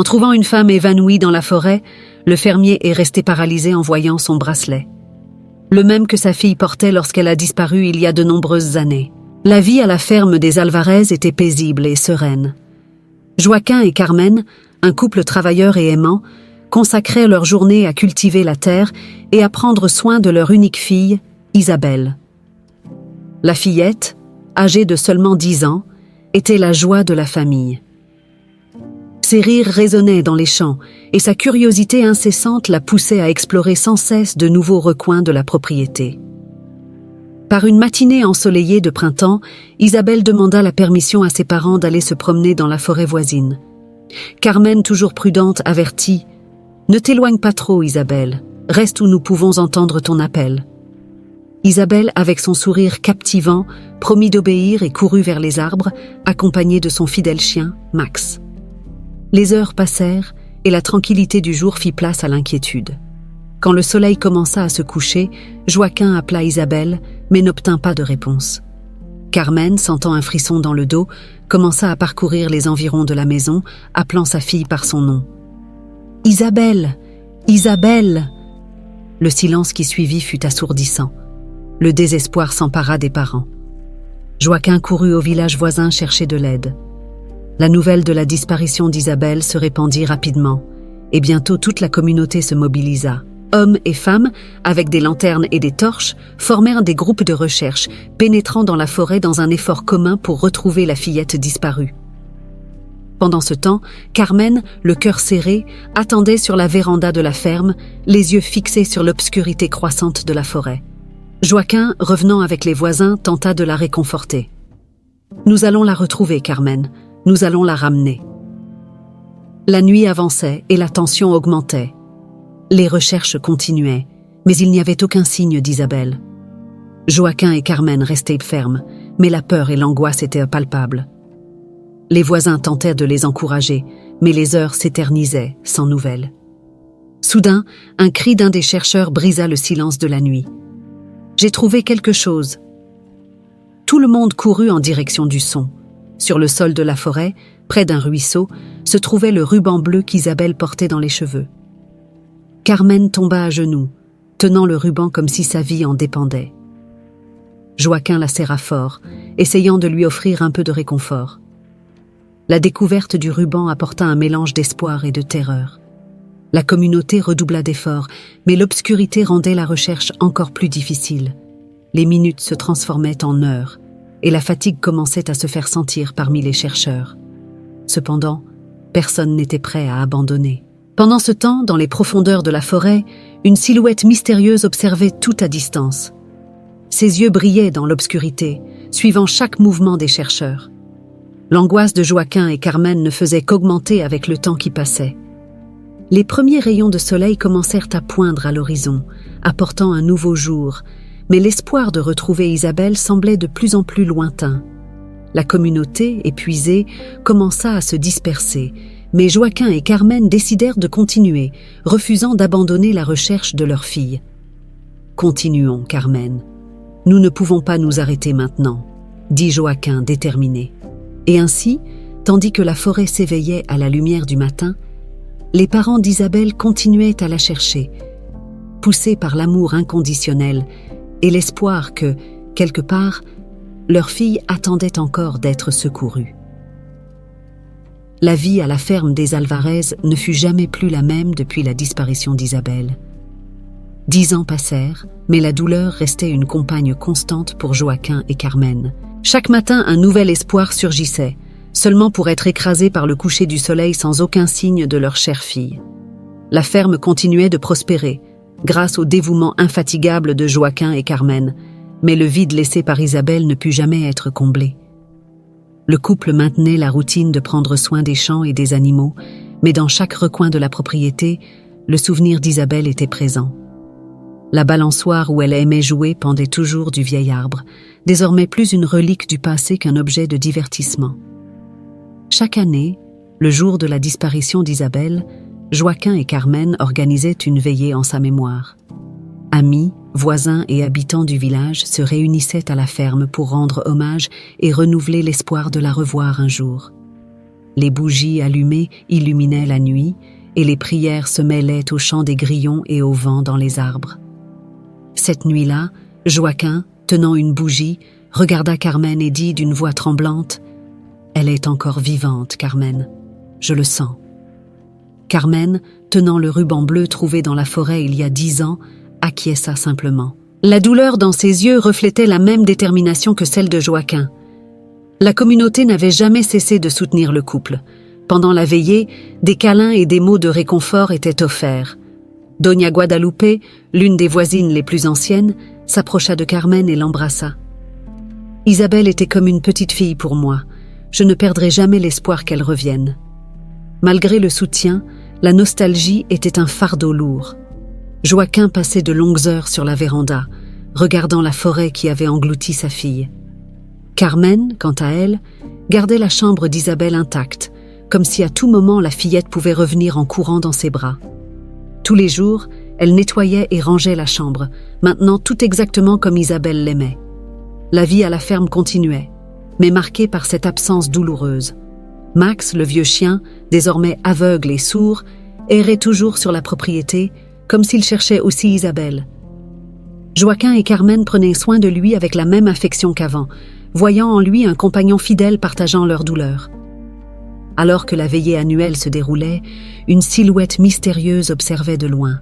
En trouvant une femme évanouie dans la forêt, le fermier est resté paralysé en voyant son bracelet. Le même que sa fille portait lorsqu'elle a disparu il y a de nombreuses années. La vie à la ferme des Alvarez était paisible et sereine. Joaquin et Carmen, un couple travailleur et aimant, consacraient leur journée à cultiver la terre et à prendre soin de leur unique fille, Isabelle. La fillette, âgée de seulement 10 ans, était la joie de la famille. Ses rires résonnaient dans les champs et sa curiosité incessante la poussait à explorer sans cesse de nouveaux recoins de la propriété. Par une matinée ensoleillée de printemps, Isabelle demanda la permission à ses parents d'aller se promener dans la forêt voisine. Carmen, toujours prudente, avertit « Ne t'éloigne pas trop, Isabelle. Reste où nous pouvons entendre ton appel. » Isabelle, avec son sourire captivant, promit d'obéir et courut vers les arbres, accompagnée de son fidèle chien, Max. Les heures passèrent et la tranquillité du jour fit place à l'inquiétude. Quand le soleil commença à se coucher, Joaquin appela Isabelle, mais n'obtint pas de réponse. Carmen, sentant un frisson dans le dos, commença à parcourir les environs de la maison, appelant sa fille par son nom. « Isabelle! Isabelle !» Le silence qui suivit fut assourdissant. Le désespoir s'empara des parents. Joaquin courut au village voisin chercher de l'aide. La nouvelle de la disparition d'Isabelle se répandit rapidement, et bientôt toute la communauté se mobilisa. Hommes et femmes, avec des lanternes et des torches, formèrent des groupes de recherche, pénétrant dans la forêt dans un effort commun pour retrouver la fillette disparue. Pendant ce temps, Carmen, le cœur serré, attendait sur la véranda de la ferme, les yeux fixés sur l'obscurité croissante de la forêt. Joaquin, revenant avec les voisins, tenta de la réconforter. « Nous allons la retrouver, Carmen. Nous allons la ramener. » La nuit avançait et la tension augmentait. Les recherches continuaient, mais il n'y avait aucun signe d'Isabelle. Joaquin et Carmen restaient fermes, mais la peur et l'angoisse étaient palpables. Les voisins tentèrent de les encourager, mais les heures s'éternisaient, sans nouvelles. Soudain, un cri d'un des chercheurs brisa le silence de la nuit. « J'ai trouvé quelque chose !» Tout le monde courut en direction du son. Sur le sol de la forêt, près d'un ruisseau, se trouvait le ruban bleu qu'Isabelle portait dans les cheveux. Carmen tomba à genoux, tenant le ruban comme si sa vie en dépendait. Joaquin la serra fort, essayant de lui offrir un peu de réconfort. La découverte du ruban apporta un mélange d'espoir et de terreur. La communauté redoubla d'efforts, mais l'obscurité rendait la recherche encore plus difficile. Les minutes se transformaient en heures, et la fatigue commençait à se faire sentir parmi les chercheurs. Cependant, personne n'était prêt à abandonner. Pendant ce temps, dans les profondeurs de la forêt, une silhouette mystérieuse observait tout à distance. Ses yeux brillaient dans l'obscurité, suivant chaque mouvement des chercheurs. L'angoisse de Joaquin et Carmen ne faisait qu'augmenter avec le temps qui passait. Les premiers rayons de soleil commencèrent à poindre à l'horizon, apportant un nouveau jour, mais l'espoir de retrouver Isabelle semblait de plus en plus lointain. La communauté, épuisée, commença à se disperser, mais Joaquin et Carmen décidèrent de continuer, refusant d'abandonner la recherche de leur fille. « Continuons, Carmen. Nous ne pouvons pas nous arrêter maintenant, » dit Joaquin déterminé. Et ainsi, tandis que la forêt s'éveillait à la lumière du matin, les parents d'Isabelle continuaient à la chercher, poussés par l'amour inconditionnel et l'espoir que, quelque part, leur fille attendait encore d'être secourue. La vie à la ferme des Alvarez ne fut jamais plus la même depuis la disparition d'Isabelle. 10 ans passèrent, mais la douleur restait une compagne constante pour Joaquin et Carmen. Chaque matin, un nouvel espoir surgissait, seulement pour être écrasé par le coucher du soleil sans aucun signe de leur chère fille. La ferme continuait de prospérer, grâce au dévouement infatigable de Joaquin et Carmen, mais le vide laissé par Isabelle ne put jamais être comblé. Le couple maintenait la routine de prendre soin des champs et des animaux, mais dans chaque recoin de la propriété, le souvenir d'Isabelle était présent. La balançoire où elle aimait jouer pendait toujours du vieil arbre, désormais plus une relique du passé qu'un objet de divertissement. Chaque année, le jour de la disparition d'Isabelle, Joaquin et Carmen organisaient une veillée en sa mémoire. Amis, voisins et habitants du village se réunissaient à la ferme pour rendre hommage et renouveler l'espoir de la revoir un jour. Les bougies allumées illuminaient la nuit, et les prières se mêlaient au chant des grillons et au vent dans les arbres. Cette nuit-là, Joaquin, tenant une bougie, regarda Carmen et dit d'une voix tremblante « Elle est encore vivante, Carmen. Je le sens. » Carmen, tenant le ruban bleu trouvé dans la forêt il y a 10 ans, acquiesça simplement. La douleur dans ses yeux reflétait la même détermination que celle de Joaquin. La communauté n'avait jamais cessé de soutenir le couple. Pendant la veillée, des câlins et des mots de réconfort étaient offerts. Doña Guadalupe, l'une des voisines les plus anciennes, s'approcha de Carmen et l'embrassa. « Isabelle était comme une petite fille pour moi. Je ne perdrai jamais l'espoir qu'elle revienne. » Malgré le soutien, la nostalgie était un fardeau lourd. Joaquin passait de longues heures sur la véranda, regardant la forêt qui avait englouti sa fille. Carmen, quant à elle, gardait la chambre d'Isabelle intacte, comme si à tout moment la fillette pouvait revenir en courant dans ses bras. Tous les jours, elle nettoyait et rangeait la chambre, maintenant tout exactement comme Isabelle l'aimait. La vie à la ferme continuait, mais marquée par cette absence douloureuse. Max, le vieux chien, désormais aveugle et sourd, errait toujours sur la propriété, comme s'il cherchait aussi Isabelle. Joaquin et Carmen prenaient soin de lui avec la même affection qu'avant, voyant en lui un compagnon fidèle partageant leur douleur. Alors que la veillée annuelle se déroulait, une silhouette mystérieuse observait de loin.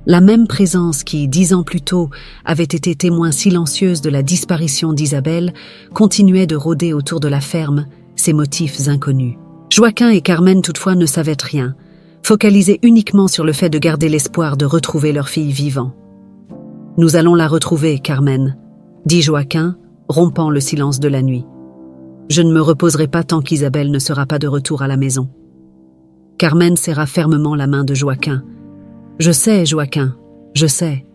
La même présence qui, 10 ans plus tôt, avait été témoin silencieuse de la disparition d'Isabelle, continuait de rôder autour de la ferme, ses motifs inconnus. Joaquin et Carmen toutefois ne savaient rien, focalisés uniquement sur le fait de garder l'espoir de retrouver leur fille vivant. « Nous allons la retrouver, Carmen », dit Joaquin, rompant le silence de la nuit. « Je ne me reposerai pas tant qu'Isabelle ne sera pas de retour à la maison. » Carmen serra fermement la main de Joaquin. « Je sais, Joaquin, je sais. »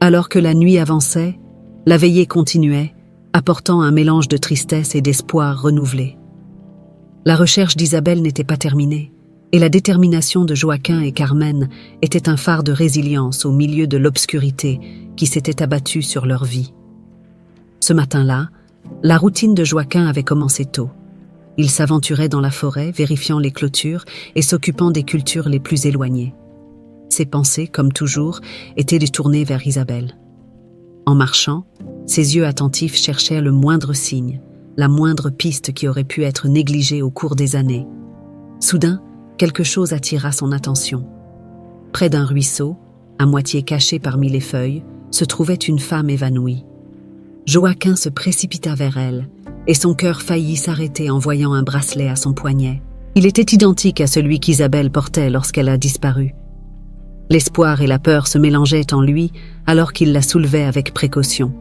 Alors que la nuit avançait, la veillée continuait, apportant un mélange de tristesse et d'espoir renouvelé. La recherche d'Isabelle n'était pas terminée, et la détermination de Joaquin et Carmen était un phare de résilience au milieu de l'obscurité qui s'était abattue sur leur vie. Ce matin-là, la routine de Joaquin avait commencé tôt. Il s'aventurait dans la forêt, vérifiant les clôtures et s'occupant des cultures les plus éloignées. Ses pensées, comme toujours, étaient détournées vers Isabelle. En marchant, ses yeux attentifs cherchaient le moindre signe, la moindre piste qui aurait pu être négligée au cours des années. Soudain, quelque chose attira son attention. Près d'un ruisseau, à moitié caché parmi les feuilles, se trouvait une femme évanouie. Joaquin se précipita vers elle, et son cœur faillit s'arrêter en voyant un bracelet à son poignet. Il était identique à celui qu'Isabelle portait lorsqu'elle a disparu. L'espoir et la peur se mélangeaient en lui alors qu'il la soulevait avec précaution.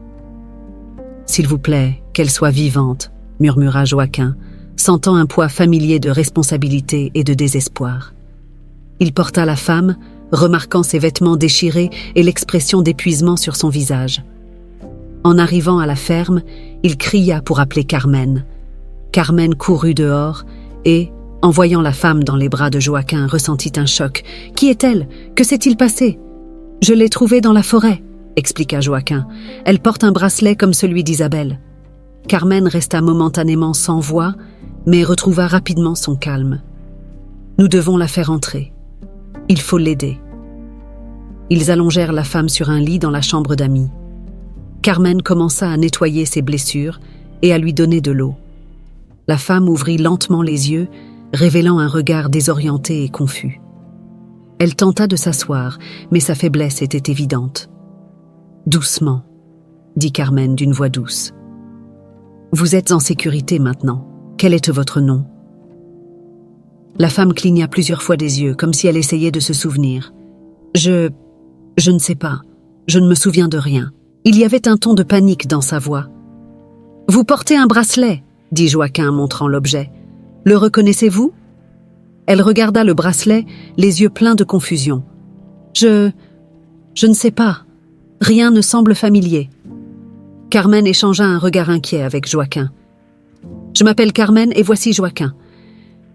« S'il vous plaît, qu'elle soit vivante », murmura Joaquin, sentant un poids familier de responsabilité et de désespoir. Il porta la femme, remarquant ses vêtements déchirés et l'expression d'épuisement sur son visage. En arrivant à la ferme, il cria pour appeler Carmen. Carmen courut dehors et, en voyant la femme dans les bras de Joaquin, ressentit un choc. « Qui est-elle? Que s'est-il passé ?»« Je l'ai trouvée dans la forêt », expliqua Joaquin. « Elle porte un bracelet comme celui d'Isabelle. » Carmen resta momentanément sans voix, mais retrouva rapidement son calme. « Nous devons la faire entrer. Il faut l'aider. » Ils allongèrent la femme sur un lit dans la chambre d'amis. Carmen commença à nettoyer ses blessures et à lui donner de l'eau. La femme ouvrit lentement les yeux, révélant un regard désorienté et confus. Elle tenta de s'asseoir, mais sa faiblesse était évidente. « Doucement », dit Carmen d'une voix douce. « Vous êtes en sécurité maintenant. Quel est votre nom ?» La femme cligna plusieurs fois des yeux, comme si elle essayait de se souvenir. « Je ne sais pas. Je ne me souviens de rien. » Il y avait un ton de panique dans sa voix. « Vous portez un bracelet » dit Joaquin, montrant l'objet. « Le reconnaissez-vous » Elle regarda le bracelet, les yeux pleins de confusion. « Je ne sais pas. Rien ne semble familier. » Carmen échangea un regard inquiet avec Joaquin. « Je m'appelle Carmen et voici Joaquin.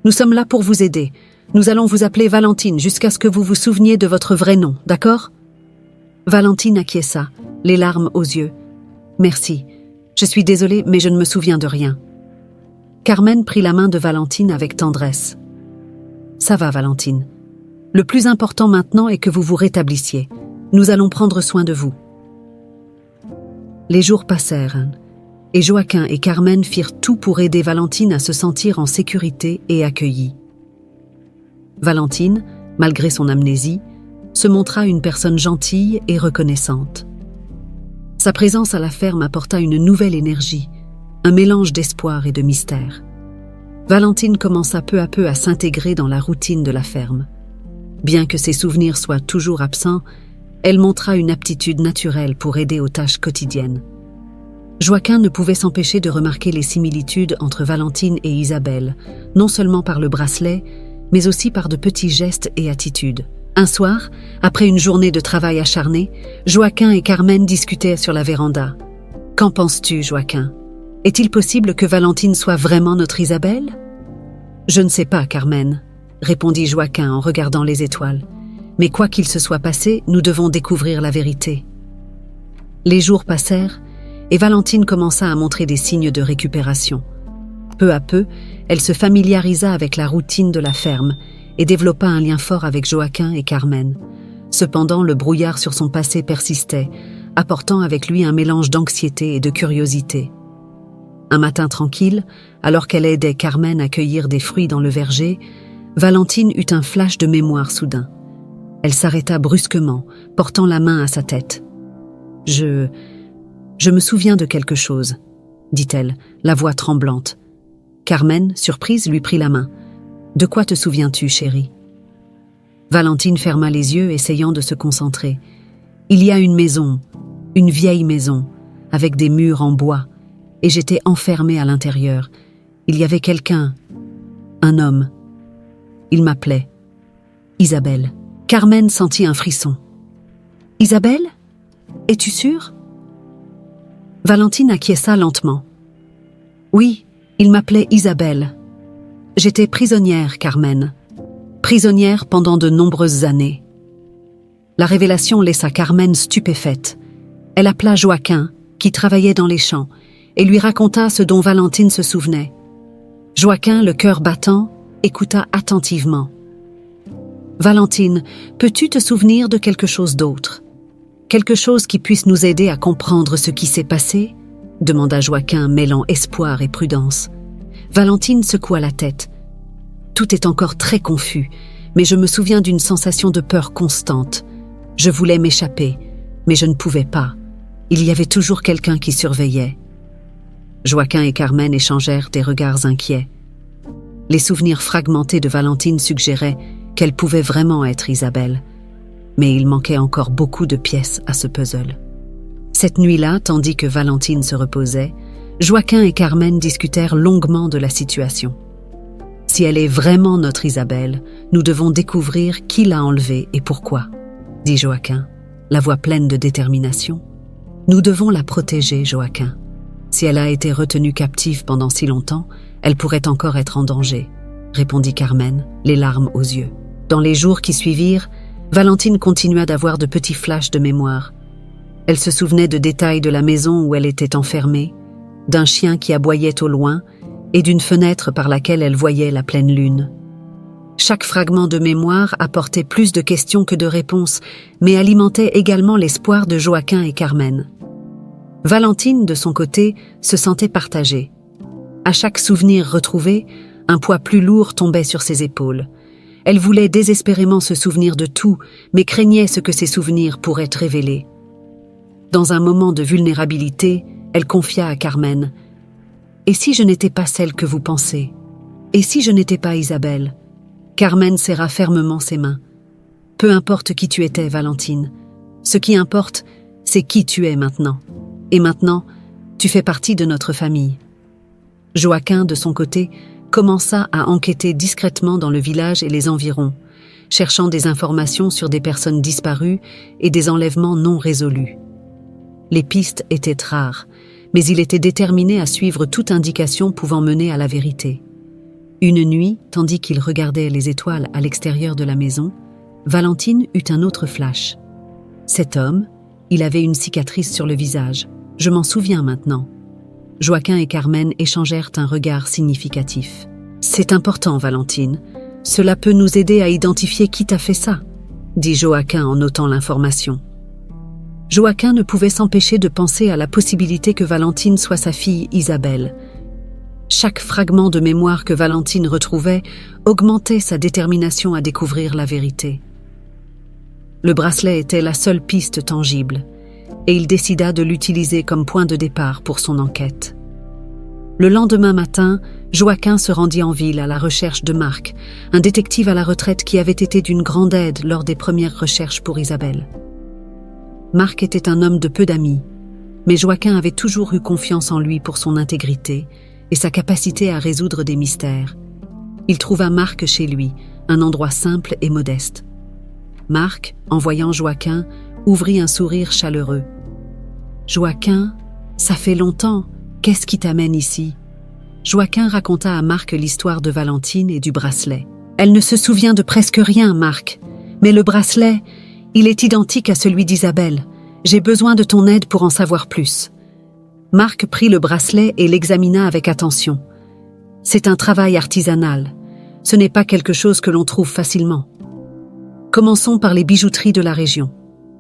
Nous sommes là pour vous aider. Nous allons vous appeler Valentine jusqu'à ce que vous vous souveniez de votre vrai nom, d'accord ?» Valentine acquiesça, les larmes aux yeux. « Merci. Je suis désolée, mais je ne me souviens de rien. » Carmen prit la main de Valentine avec tendresse. « Ça va, Valentine. Le plus important maintenant est que vous vous rétablissiez. Nous allons prendre soin de vous. » Les jours passèrent, et Joaquin et Carmen firent tout pour aider Valentine à se sentir en sécurité et accueillie. Valentine, malgré son amnésie, se montra une personne gentille et reconnaissante. Sa présence à la ferme apporta une nouvelle énergie, un mélange d'espoir et de mystère. Valentine commença peu à peu à s'intégrer dans la routine de la ferme. Bien que ses souvenirs soient toujours absents, elle montra une aptitude naturelle pour aider aux tâches quotidiennes. Joaquin ne pouvait s'empêcher de remarquer les similitudes entre Valentine et Isabelle, non seulement par le bracelet, mais aussi par de petits gestes et attitudes. Un soir, après une journée de travail acharné, Joaquin et Carmen discutaient sur la véranda. « Qu'en penses-tu, Joaquin? Est-il possible que Valentine soit vraiment notre Isabelle ?»« Je ne sais pas, Carmen, » répondit Joaquin en regardant les étoiles. « Mais quoi qu'il se soit passé, nous devons découvrir la vérité. » Les jours passèrent, et Valentine commença à montrer des signes de récupération. Peu à peu, elle se familiarisa avec la routine de la ferme et développa un lien fort avec Joaquin et Carmen. Cependant, le brouillard sur son passé persistait, apportant avec lui un mélange d'anxiété et de curiosité. Un matin tranquille, alors qu'elle aidait Carmen à cueillir des fruits dans le verger, Valentine eut un flash de mémoire soudain. Elle s'arrêta brusquement, portant la main à sa tête. « Je me souviens de quelque chose, » dit-elle, la voix tremblante. Carmen, surprise, lui prit la main. « De quoi te souviens-tu, chérie ?» Valentine ferma les yeux, essayant de se concentrer. « Il y a une maison, une vieille maison, avec des murs en bois, et j'étais enfermée à l'intérieur. Il y avait quelqu'un, un homme. Il m'appelait. Isabelle. » Carmen sentit un frisson. « Isabelle? Es-tu sûre ?» Valentine acquiesça lentement. « Oui, il m'appelait Isabelle. J'étais prisonnière, Carmen. Prisonnière pendant de nombreuses années. » La révélation laissa Carmen stupéfaite. Elle appela Joaquin, qui travaillait dans les champs, et lui raconta ce dont Valentine se souvenait. Joaquin, le cœur battant, écouta attentivement. « Valentine, peux-tu te souvenir de quelque chose d'autre ? Quelque chose qui puisse nous aider à comprendre ce qui s'est passé ?» demanda Joaquin, mêlant espoir et prudence. Valentine secoua la tête. « Tout est encore très confus, mais je me souviens d'une sensation de peur constante. Je voulais m'échapper, mais je ne pouvais pas. Il y avait toujours quelqu'un qui surveillait. » Joaquin et Carmen échangèrent des regards inquiets. Les souvenirs fragmentés de Valentine suggéraient qu'elle pouvait vraiment être Isabelle. Mais il manquait encore beaucoup de pièces à ce puzzle. Cette nuit-là, tandis que Valentine se reposait, Joaquin et Carmen discutèrent longuement de la situation. « Si elle est vraiment notre Isabelle, nous devons découvrir qui l'a enlevée et pourquoi, » dit Joaquin, la voix pleine de détermination. « Nous devons la protéger, Joaquin. Si elle a été retenue captive pendant si longtemps, elle pourrait encore être en danger, » répondit Carmen, les larmes aux yeux. Dans les jours qui suivirent, Valentine continua d'avoir de petits flashs de mémoire. Elle se souvenait de détails de la maison où elle était enfermée, d'un chien qui aboyait au loin et d'une fenêtre par laquelle elle voyait la pleine lune. Chaque fragment de mémoire apportait plus de questions que de réponses, mais alimentait également l'espoir de Joaquin et Carmen. Valentine, de son côté, se sentait partagée. À chaque souvenir retrouvé, un poids plus lourd tombait sur ses épaules. Elle voulait désespérément se souvenir de tout, mais craignait ce que ces souvenirs pourraient révéler. Dans un moment de vulnérabilité, elle confia à Carmen « Et si je n'étais pas celle que vous pensez? Et si je n'étais pas Isabelle ?» Carmen serra fermement ses mains. « Peu importe qui tu étais, Valentine. Ce qui importe, c'est qui tu es maintenant. Et maintenant, tu fais partie de notre famille. » Joaquin, de son côté, commença à enquêter discrètement dans le village et les environs, cherchant des informations sur des personnes disparues et des enlèvements non résolus. Les pistes étaient rares, mais il était déterminé à suivre toute indication pouvant mener à la vérité. Une nuit, tandis qu'il regardait les étoiles à l'extérieur de la maison, Valentine eut un autre flash. Cet homme, il avait une cicatrice sur le visage. Je m'en souviens maintenant. Joaquin et Carmen échangèrent un regard significatif. « C'est important, Valentine. Cela peut nous aider à identifier qui t'a fait ça, » dit Joaquin en notant l'information. Joaquin ne pouvait s'empêcher de penser à la possibilité que Valentine soit sa fille Isabelle. Chaque fragment de mémoire que Valentine retrouvait augmentait sa détermination à découvrir la vérité. Le bracelet était la seule piste tangible, et il décida de l'utiliser comme point de départ pour son enquête. Le lendemain matin, Joaquin se rendit en ville à la recherche de Marc, un détective à la retraite qui avait été d'une grande aide lors des premières recherches pour Isabelle. Marc était un homme de peu d'amis, mais Joaquin avait toujours eu confiance en lui pour son intégrité et sa capacité à résoudre des mystères. Il trouva Marc chez lui, un endroit simple et modeste. Marc, en voyant Joaquin, ouvrit un sourire chaleureux. « Joaquin, ça fait longtemps, qu'est-ce qui t'amène ici ?» Joaquin raconta à Marc l'histoire de Valentine et du bracelet. « Elle ne se souvient de presque rien, Marc, mais le bracelet, il est identique à celui d'Isabelle. J'ai besoin de ton aide pour en savoir plus. » Marc prit le bracelet et l'examina avec attention. C'est un travail artisanal. Ce n'est pas quelque chose que l'on trouve facilement. Commençons par les bijouteries de la région.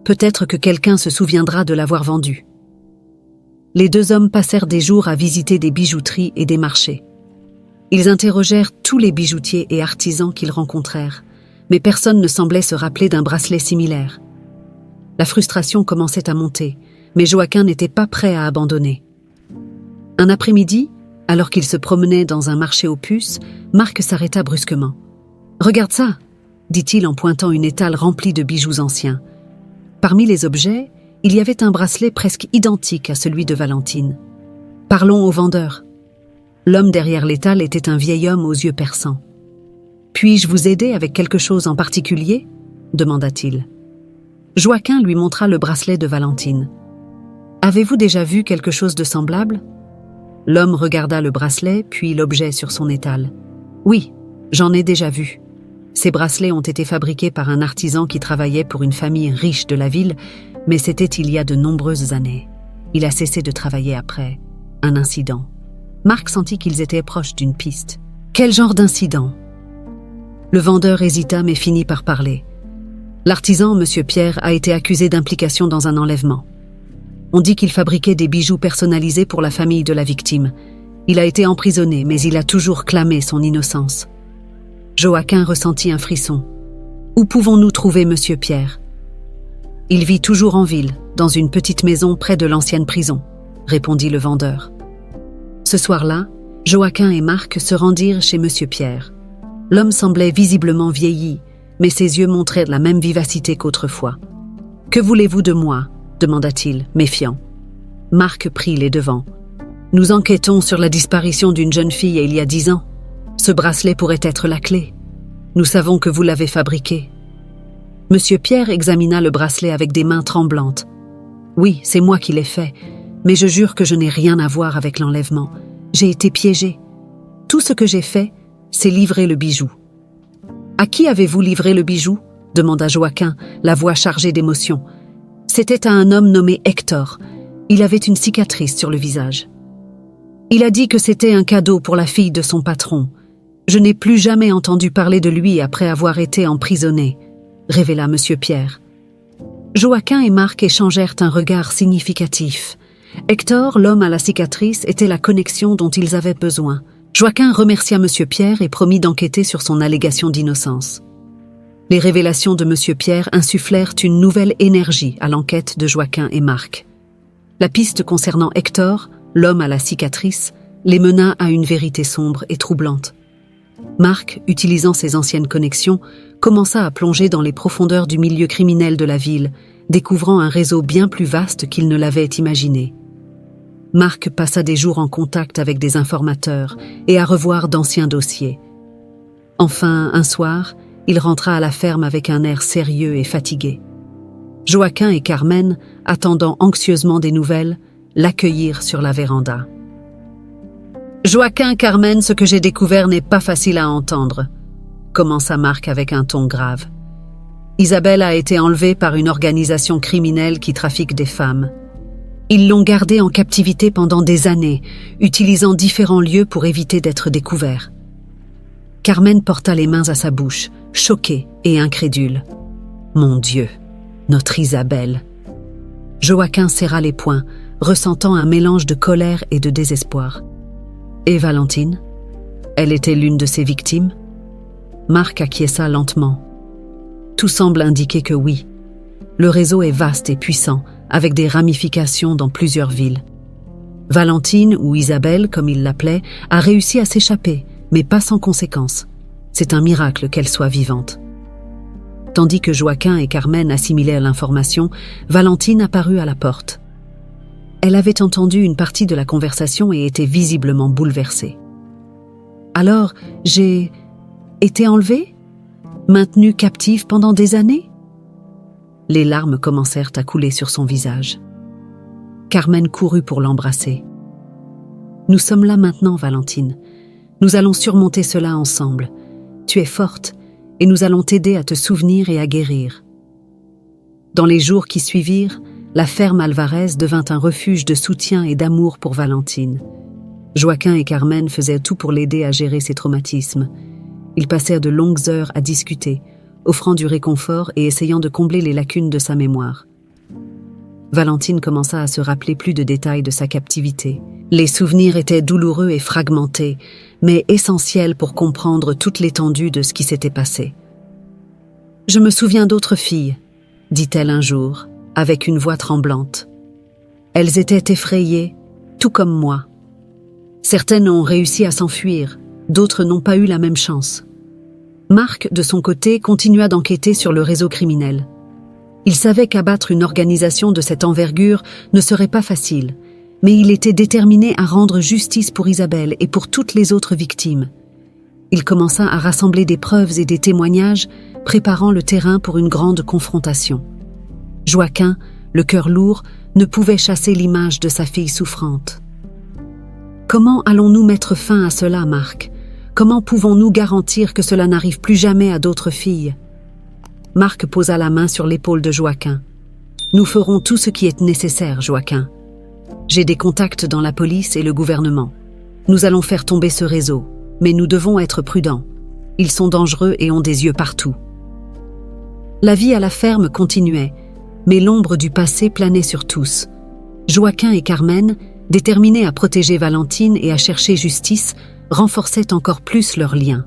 Peut-être que quelqu'un se souviendra de l'avoir vendu. Les deux hommes passèrent des jours à visiter des bijouteries et des marchés. Ils interrogèrent tous les bijoutiers et artisans qu'ils rencontrèrent, mais personne ne semblait se rappeler d'un bracelet similaire. La frustration commençait à monter, mais Joaquin n'était pas prêt à abandonner. Un après-midi, alors qu'il se promenait dans un marché aux puces, Marc s'arrêta brusquement. « Regarde ça !» dit-il en pointant une étale remplie de bijoux anciens. Parmi les objets, il y avait un bracelet presque identique à celui de Valentine. « Parlons au vendeur. » L'homme derrière l'étale était un vieil homme aux yeux perçants. « Puis-je vous aider avec quelque chose en particulier ?» demanda-t-il. Joaquin lui montra le bracelet de Valentine. « Avez-vous déjà vu quelque chose de semblable ?» L'homme regarda le bracelet, puis l'objet sur son étale. « Oui, j'en ai déjà vu. Ces bracelets ont été fabriqués par un artisan qui travaillait pour une famille riche de la ville, mais c'était il y a de nombreuses années. Il a cessé de travailler après un incident. » Marc sentit qu'ils étaient proches d'une piste. « Quel genre d'incident ?» Le vendeur hésita mais finit par parler. L'artisan, M. Pierre, a été accusé d'implication dans un enlèvement. On dit qu'il fabriquait des bijoux personnalisés pour la famille de la victime. Il a été emprisonné, mais il a toujours clamé son innocence. Joaquin ressentit un frisson. « Où pouvons-nous trouver M. Pierre ?» « Il vit toujours en ville, dans une petite maison près de l'ancienne prison, » répondit le vendeur. Ce soir-là, Joaquin et Marc se rendirent chez M. Pierre. L'homme semblait visiblement vieilli, mais ses yeux montraient la même vivacité qu'autrefois. « Que voulez-vous de moi ?» demanda-t-il, méfiant. Marc prit les devants. « Nous enquêtons sur la disparition d'une jeune fille il y a 10 ans. Ce bracelet pourrait être la clé. Nous savons que vous l'avez fabriqué. » Monsieur Pierre examina le bracelet avec des mains tremblantes. « Oui, c'est moi qui l'ai fait, mais je jure que je n'ai rien à voir avec l'enlèvement. J'ai été piégé. Tout ce que j'ai fait, c'est livrer le bijou. »« À qui avez-vous livré le bijou ?» demanda Joaquin, la voix chargée d'émotion. C'était à un homme nommé Hector. Il avait une cicatrice sur le visage. Il a dit que c'était un cadeau pour la fille de son patron. Je n'ai plus jamais entendu parler de lui après avoir été emprisonné, révéla M. Pierre. Joaquin et Marc échangèrent un regard significatif. Hector, l'homme à la cicatrice, était la connexion dont ils avaient besoin. Joaquin remercia M. Pierre et promit d'enquêter sur son allégation d'innocence. Les révélations de M. Pierre insufflèrent une nouvelle énergie à l'enquête de Joaquin et Marc. La piste concernant Hector, l'homme à la cicatrice, les mena à une vérité sombre et troublante. Marc, utilisant ses anciennes connexions, commença à plonger dans les profondeurs du milieu criminel de la ville, découvrant un réseau bien plus vaste qu'il ne l'avait imaginé. Marc passa des jours en contact avec des informateurs et à revoir d'anciens dossiers. Enfin, un soir, il rentra à la ferme avec un air sérieux et fatigué. Joaquin et Carmen, attendant anxieusement des nouvelles, l'accueillirent sur la véranda. « Joaquin, Carmen, ce que j'ai découvert n'est pas facile à entendre, » commença Marc avec un ton grave. « Isabelle a été enlevée par une organisation criminelle qui trafique des femmes. Ils l'ont gardé en captivité pendant des années, utilisant différents lieux pour éviter d'être découvert. Carmen porta les mains à sa bouche, choquée et incrédule. « Mon Dieu, notre Isabelle !» Joaquin serra les poings, ressentant un mélange de colère et de désespoir. « Et Valentine? Elle était l'une de ses victimes ?» Marc acquiesça lentement. Tout semble indiquer que oui. Le réseau est vaste et puissant, avec des ramifications dans plusieurs villes. Valentine, ou Isabelle comme il l'appelait, a réussi à s'échapper, mais pas sans conséquences. C'est un miracle qu'elle soit vivante. Tandis que Joaquin et Carmen assimilaient l'information, Valentine apparut à la porte. Elle avait entendu une partie de la conversation et était visiblement bouleversée. « Alors, j'ai été enlevée? Maintenue captive pendant des années ?» Les larmes commencèrent à couler sur son visage. Carmen courut pour l'embrasser. « Nous sommes là maintenant, Valentine. Nous allons surmonter cela ensemble. Tu es forte et nous allons t'aider à te souvenir et à guérir. » Dans les jours qui suivirent, la ferme Alvarez devint un refuge de soutien et d'amour pour Valentine. Joaquin et Carmen faisaient tout pour l'aider à gérer ses traumatismes. Ils passèrent de longues heures à discuter, offrant du réconfort et essayant de combler les lacunes de sa mémoire. Valentine commença à se rappeler plus de détails de sa captivité. Les souvenirs étaient douloureux et fragmentés, mais essentiels pour comprendre toute l'étendue de ce qui s'était passé. « Je me souviens d'autres filles, » dit-elle un jour, avec une voix tremblante. Elles étaient effrayées, tout comme moi. Certaines ont réussi à s'enfuir, d'autres n'ont pas eu la même chance. Marc, de son côté, continua d'enquêter sur le réseau criminel. Il savait qu'abattre une organisation de cette envergure ne serait pas facile, mais il était déterminé à rendre justice pour Isabelle et pour toutes les autres victimes. Il commença à rassembler des preuves et des témoignages, préparant le terrain pour une grande confrontation. Joaquin, le cœur lourd, ne pouvait chasser l'image de sa fille souffrante. « Comment allons-nous mettre fin à cela, Marc ? Comment pouvons-nous garantir que cela n'arrive plus jamais à d'autres filles ?» Marc posa la main sur l'épaule de Joaquin. « Nous ferons tout ce qui est nécessaire, Joaquin. J'ai des contacts dans la police et le gouvernement. Nous allons faire tomber ce réseau, mais nous devons être prudents. Ils sont dangereux et ont des yeux partout. » La vie à la ferme continuait, mais l'ombre du passé planait sur tous. Joaquin et Carmen, déterminés à protéger Valentine et à chercher justice, renforçaient encore plus leurs liens.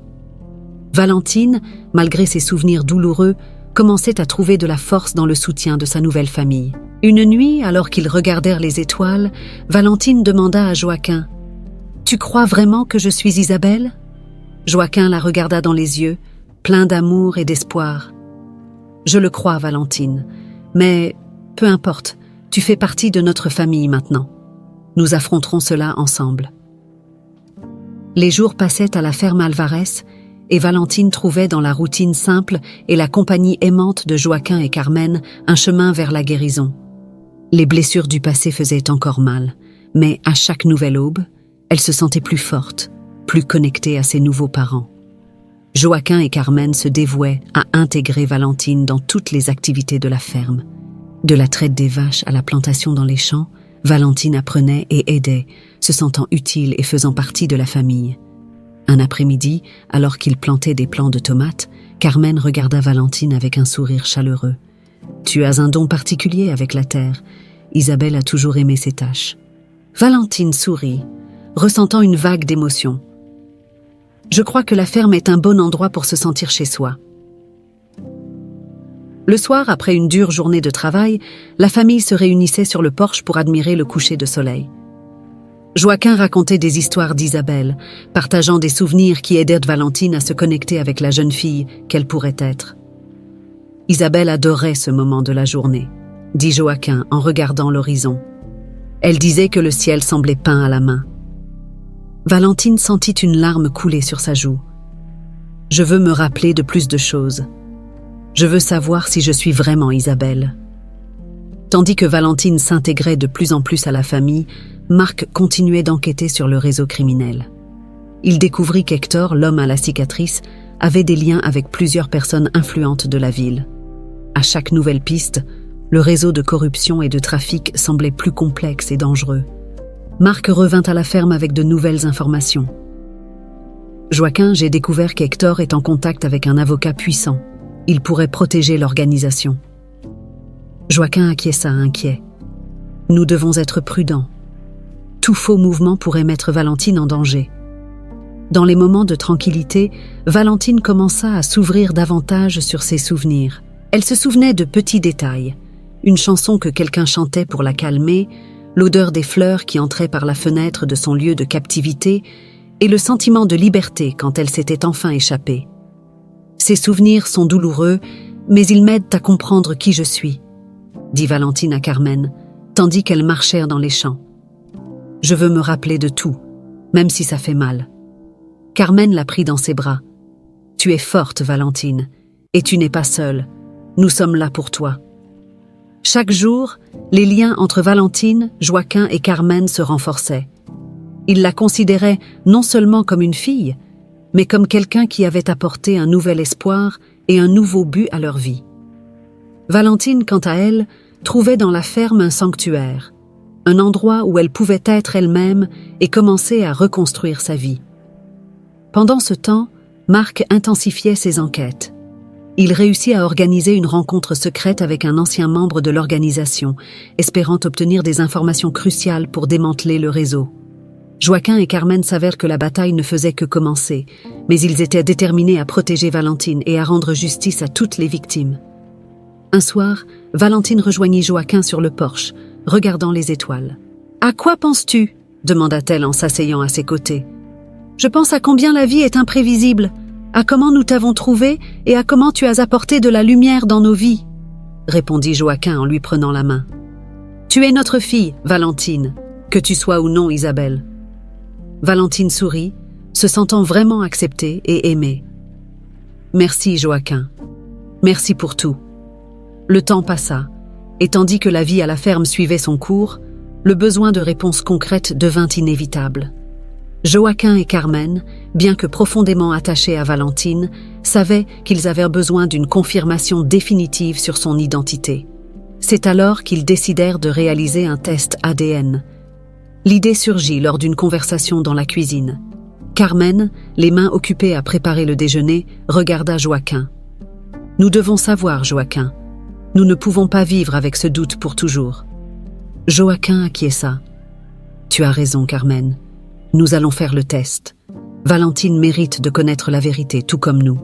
Valentine, malgré ses souvenirs douloureux, commençait à trouver de la force dans le soutien de sa nouvelle famille. Une nuit, alors qu'ils regardèrent les étoiles, Valentine demanda à Joaquin « Tu crois vraiment que je suis Isabelle ?» Joaquin la regarda dans les yeux, plein d'amour et d'espoir. « Je le crois, Valentine, mais peu importe, tu fais partie de notre famille maintenant. Nous affronterons cela ensemble. » Les jours passaient à la ferme Alvarez et Valentine trouvait dans la routine simple et la compagnie aimante de Joaquin et Carmen un chemin vers la guérison. Les blessures du passé faisaient encore mal, mais à chaque nouvelle aube, elle se sentait plus forte, plus connectée à ses nouveaux parents. Joaquin et Carmen se dévouaient à intégrer Valentine dans toutes les activités de la ferme. De la traite des vaches à la plantation dans les champs, Valentine apprenait et aidait, se sentant utile et faisant partie de la famille. Un après-midi, alors qu'il plantait des plants de tomates, Carmen regarda Valentine avec un sourire chaleureux. « Tu as un don particulier avec la terre. Isabelle a toujours aimé ses tâches. » Valentine sourit, ressentant une vague d'émotion. « Je crois que la ferme est un bon endroit pour se sentir chez soi. » Le soir, après une dure journée de travail, la famille se réunissait sur le porche pour admirer le coucher de soleil. Joaquin racontait des histoires d'Isabelle, partageant des souvenirs qui aidèrent Valentine à se connecter avec la jeune fille qu'elle pourrait être. Isabelle adorait ce moment de la journée, dit Joaquin en regardant l'horizon. Elle disait que le ciel semblait peint à la main. Valentine sentit une larme couler sur sa joue. « Je veux me rappeler de plus de choses. Je veux savoir si je suis vraiment Isabelle. » Tandis que Valentine s'intégrait de plus en plus à la famille, Marc continuait d'enquêter sur le réseau criminel. Il découvrit qu'Hector, l'homme à la cicatrice, avait des liens avec plusieurs personnes influentes de la ville. À chaque nouvelle piste, Le réseau de corruption et de trafic semblait plus complexe et dangereux. Marc revint à la ferme avec de nouvelles informations. « Joaquin, j'ai découvert qu'Hector est en contact avec un avocat puissant. Il pourrait protéger l'organisation. » Joaquin acquiesça inquiet. « Nous devons être prudents. Tout faux mouvement pourrait mettre Valentine en danger. » Dans les moments de tranquillité, Valentine commença à s'ouvrir davantage sur ses souvenirs. Elle se souvenait de petits détails. Une chanson que quelqu'un chantait pour la calmer, l'odeur des fleurs qui entraient par la fenêtre de son lieu de captivité et le sentiment de liberté quand elle s'était enfin échappée. Ces souvenirs sont douloureux, mais ils m'aident à comprendre qui je suis, dit Valentine à Carmen, tandis qu'elles marchèrent dans les champs. Je veux me rappeler de tout, même si ça fait mal. Carmen la prit dans ses bras. Tu es forte, Valentine, et tu n'es pas seule. Nous sommes là pour toi. Chaque jour, les liens entre Valentine, Joaquin et Carmen se renforçaient. Ils la considéraient non seulement comme une fille, mais comme quelqu'un qui avait apporté un nouvel espoir et un nouveau but à leur vie. Valentine, quant à elle, trouvait dans la ferme un sanctuaire, un endroit où elle pouvait être elle-même et commencer à reconstruire sa vie. Pendant ce temps, Marc intensifiait ses enquêtes. Il réussit à organiser une rencontre secrète avec un ancien membre de l'organisation, espérant obtenir des informations cruciales pour démanteler le réseau. Joaquin et Carmen savèrent que la bataille ne faisait que commencer, mais ils étaient déterminés à protéger Valentine et à rendre justice à toutes les victimes. Un soir, Valentine rejoignit Joaquin sur le porche, regardant les étoiles. « À quoi penses-tu » demanda-t-elle en s'asseyant à ses côtés. « Je pense à combien la vie est imprévisible, à comment nous t'avons trouvé et à comment tu as apporté de la lumière dans nos vies, » répondit Joaquin en lui prenant la main. « Tu es notre fille, Valentine, que tu sois ou non Isabelle. » Valentine sourit, se sentant vraiment acceptée et aimée. « Merci, Joaquin. Merci pour tout. » Le temps passa, et tandis que la vie à la ferme suivait son cours, le besoin de réponses concrètes devint inévitable. Joaquin et Carmen, bien que profondément attachés à Valentine, savaient qu'ils avaient besoin d'une confirmation définitive sur son identité. C'est alors qu'ils décidèrent de réaliser un test ADN. L'idée surgit lors d'une conversation dans la cuisine. Carmen, les mains occupées à préparer le déjeuner, regarda Joaquin. « Nous devons savoir, Joaquin. Nous ne pouvons pas vivre avec ce doute pour toujours. » Joaquin acquiesça. « Tu as raison, Carmen. Nous allons faire le test. Valentine mérite de connaître la vérité, tout comme nous. »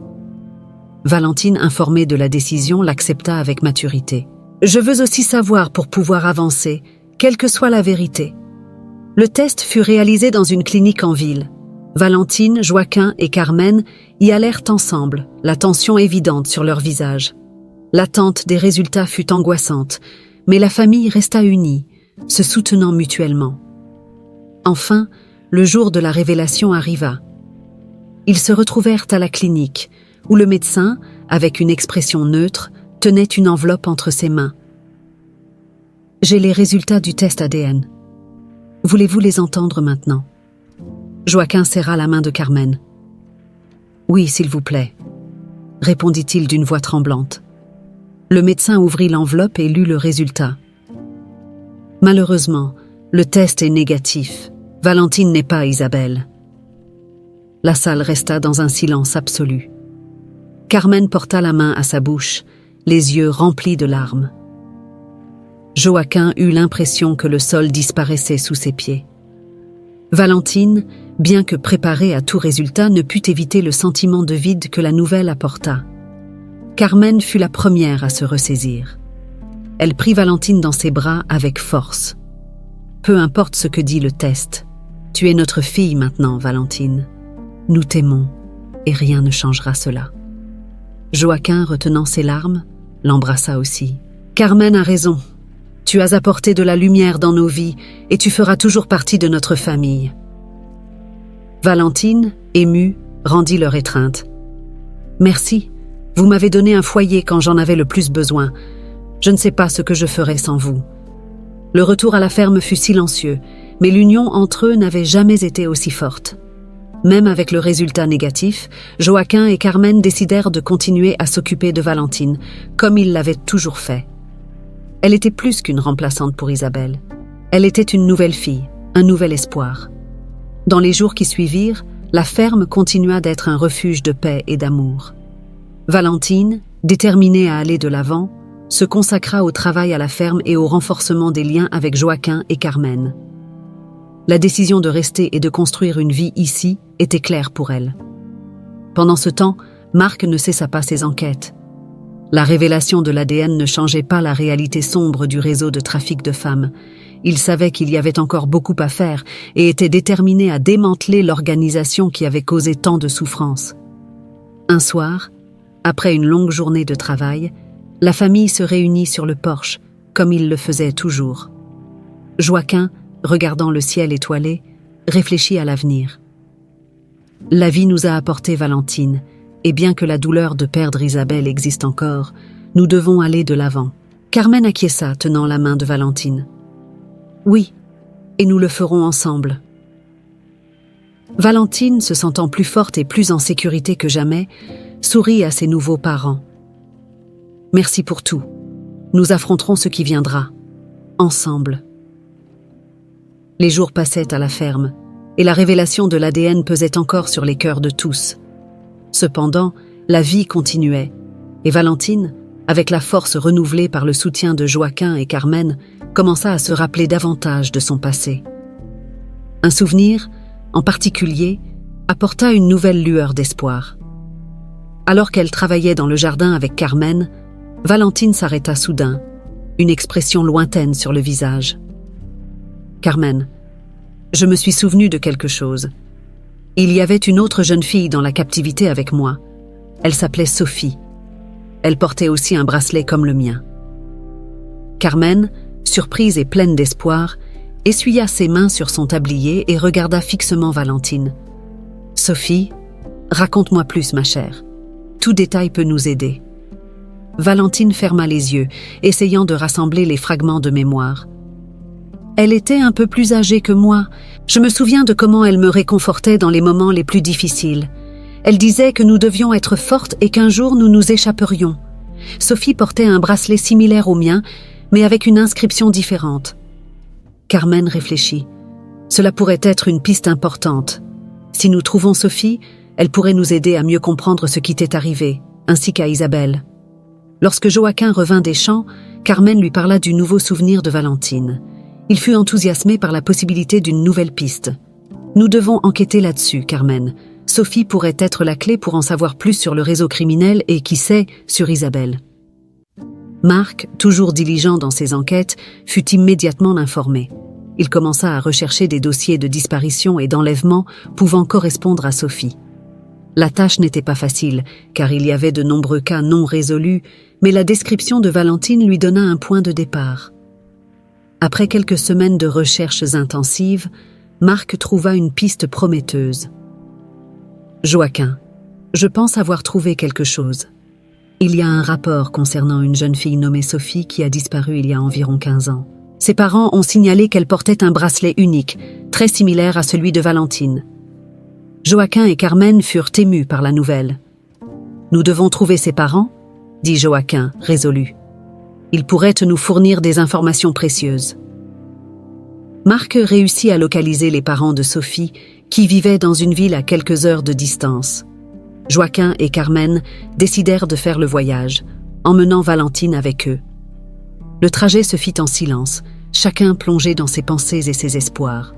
Valentine, informée de la décision, l'accepta avec maturité. « Je veux aussi savoir pour pouvoir avancer, quelle que soit la vérité. » Le test fut réalisé dans une clinique en ville. Valentine, Joaquin et Carmen y allèrent ensemble, la tension évidente sur leurs visages. L'attente des résultats fut angoissante, mais la famille resta unie, se soutenant mutuellement. Enfin, le jour de la révélation arriva. Ils se retrouvèrent à la clinique, où le médecin, avec une expression neutre, tenait une enveloppe entre ses mains. « J'ai les résultats du test ADN. Voulez-vous les entendre maintenant ?» Joaquin serra la main de Carmen. « Oui, s'il vous plaît, » répondit-il d'une voix tremblante. Le médecin ouvrit l'enveloppe et lut le résultat. Malheureusement, le test est négatif. Valentine n'est pas Isabelle. La salle resta dans un silence absolu. Carmen porta la main à sa bouche, les yeux remplis de larmes. Joaquin eut l'impression que le sol disparaissait sous ses pieds. Valentine, bien que préparée à tout résultat, ne put éviter le sentiment de vide que la nouvelle apporta. Carmen fut la première à se ressaisir. Elle prit Valentine dans ses bras avec force. « Peu importe ce que dit le test, tu es notre fille maintenant, Valentine. Nous t'aimons, et rien ne changera cela. » Joaquin, retenant ses larmes, l'embrassa aussi. « Carmen a raison. Tu as apporté de la lumière dans nos vies, et tu feras toujours partie de notre famille. » Valentine, émue, rendit leur étreinte. « Merci. Vous m'avez donné un foyer quand j'en avais le plus besoin. Je ne sais pas ce que je ferais sans vous. » Le retour à la ferme fut silencieux, mais l'union entre eux n'avait jamais été aussi forte. Même avec le résultat négatif, Joaquin et Carmen décidèrent de continuer à s'occuper de Valentine, comme ils l'avaient toujours fait. Elle était plus qu'une remplaçante pour Isabelle. Elle était une nouvelle fille, un nouvel espoir. Dans les jours qui suivirent, la ferme continua d'être un refuge de paix et d'amour. Valentine, déterminée à aller de l'avant, se consacra au travail à la ferme et au renforcement des liens avec Joaquin et Carmen. La décision de rester et de construire une vie ici était claire pour elle. Pendant ce temps, Marc ne cessa pas ses enquêtes. La révélation de l'ADN ne changeait pas la réalité sombre du réseau de trafic de femmes. Il savait qu'il y avait encore beaucoup à faire et était déterminé à démanteler l'organisation qui avait causé tant de souffrances. Un soir, après une longue journée de travail, la famille se réunit sur le porche, comme il le faisait toujours. Joaquin, regardant le ciel étoilé, réfléchit à l'avenir. La vie nous a apporté Valentine, et bien que la douleur de perdre Isabelle existe encore, nous devons aller de l'avant. Carmen acquiesça, tenant la main de Valentine. Oui, et nous le ferons ensemble. Valentine, se sentant plus forte et plus en sécurité que jamais, sourit à ses nouveaux parents. Merci pour tout. Nous affronterons ce qui viendra, ensemble. Les jours passaient à la ferme, et la révélation de l'ADN pesait encore sur les cœurs de tous. Cependant, la vie continuait, et Valentine, avec la force renouvelée par le soutien de Joaquin et Carmen, commença à se rappeler davantage de son passé. Un souvenir, en particulier, apporta une nouvelle lueur d'espoir. Alors qu'elle travaillait dans le jardin avec Carmen, Valentine s'arrêta soudain, une expression lointaine sur le visage. « Carmen, je me suis souvenue de quelque chose. Il y avait une autre jeune fille dans la captivité avec moi. Elle s'appelait Sophie. Elle portait aussi un bracelet comme le mien. » Carmen, surprise et pleine d'espoir, essuya ses mains sur son tablier et regarda fixement Valentine. « Sophie, raconte-moi plus, ma chère. Tout détail peut nous aider. » Valentine ferma les yeux, essayant de rassembler les fragments de mémoire. Elle était un peu plus âgée que moi. Je me souviens de comment elle me réconfortait dans les moments les plus difficiles. Elle disait que nous devions être fortes et qu'un jour nous nous échapperions. Sophie portait un bracelet similaire au mien, mais avec une inscription différente. Carmen réfléchit. Cela pourrait être une piste importante. Si nous trouvons Sophie, elle pourrait nous aider à mieux comprendre ce qui t'est arrivé, ainsi qu'à Isabelle. Lorsque Joaquin revint des champs, Carmen lui parla du nouveau souvenir de Valentine. Il fut enthousiasmé par la possibilité d'une nouvelle piste. « Nous devons enquêter là-dessus, Carmen. Sophie pourrait être la clé pour en savoir plus sur le réseau criminel et, qui sait, sur Isabelle. » Marc, toujours diligent dans ses enquêtes, fut immédiatement informé. Il commença à rechercher des dossiers de disparition et d'enlèvement pouvant correspondre à Sophie. La tâche n'était pas facile, car il y avait de nombreux cas non résolus, mais la description de Valentine lui donna un point de départ. Après quelques semaines de recherches intensives, Marc trouva une piste prometteuse. « Joaquin, je pense avoir trouvé quelque chose. Il y a un rapport concernant une jeune fille nommée Sophie qui a disparu il y a environ 15 ans. Ses parents ont signalé qu'elle portait un bracelet unique, très similaire à celui de Valentine. Joaquin et Carmen furent émus par la nouvelle. « Nous devons trouver ses parents ?» dit Joaquin, résolu. « Ils pourraient nous fournir des informations précieuses. » Marc réussit à localiser les parents de Sophie, qui vivaient dans une ville à quelques heures de distance. Joaquin et Carmen décidèrent de faire le voyage, emmenant Valentine avec eux. Le trajet se fit en silence, chacun plongé dans ses pensées et ses espoirs.